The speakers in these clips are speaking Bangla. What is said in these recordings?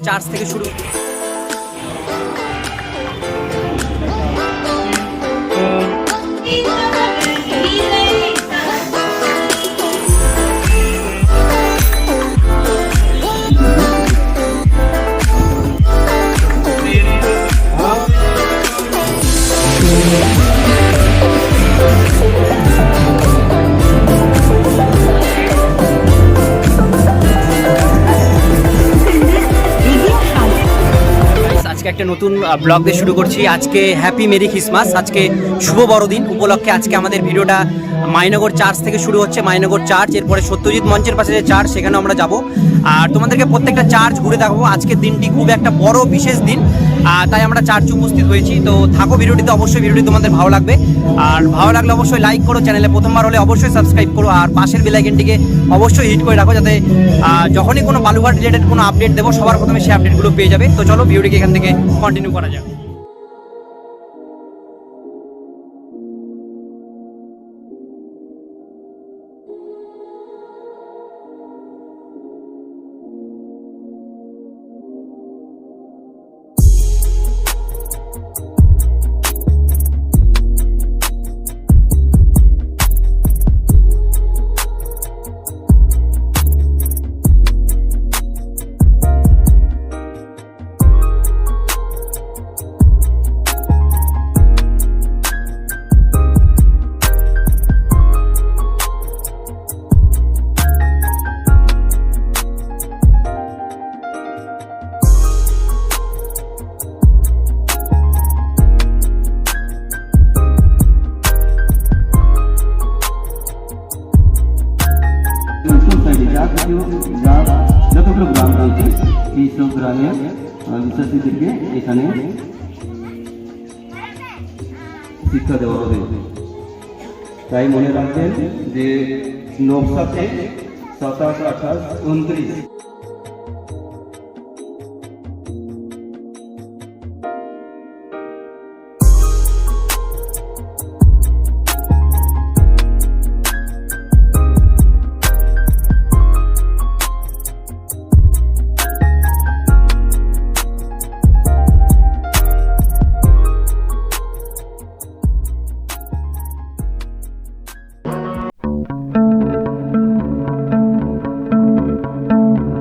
চার্চ থেকে শুরু। আজকে একটা নতুন ব্লগ দিয়ে শুরু করছি। আজকে হ্যাপি মেরি ক্রিসমাস। আজকে শুভ বড়দিন উপলক্ষে আজকে আমাদের ভিডিওটা মাইনগর চার্চ থেকে শুরু হচ্ছে। মাইনগর চার্চ, এরপরে সত্যজিৎ মঞ্চের পাশে যে চার্চ সেখানে আমরা যাব আর তোমাদেরকে প্রত্যেকটা চার্চ ঘুরে দেখাবো। আজকের দিনটি খুব একটা বড় বিশেষ দিন, তাই আমরা চার্চে উপস্থিত হয়েছি। তো থাকো ভিডিওটিতে, অবশ্যই ভিডিওটি তোমাদের ভালো লাগবে। আর ভালো লাগলে অবশ্যই লাইক করো, চ্যানেলে প্রথমবার হলে অবশ্যই সাবস্ক্রাইব করো আর পাশের বেল আইকনটিকে অবশ্যই হিট করে রাখো, যাতে যখনই কোনো বালুঘাট রিলেটেড কোনো আপডেট দেবো সবার প্রথমে সেই আপডেটগুলো পেয়ে যাবে। তো চলো ভিডিওটিকে এখান থেকে কন্টিনিউ করা যাক। যতগুলো গ্রাম রয়েছে এই সব গ্রামের বিশ্বাসীদেরকে এখানে শিক্ষা দেওয়া হবে। তাই মনে রাখবেন যে নকশাতে 27, 28, 29 Thank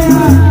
Hare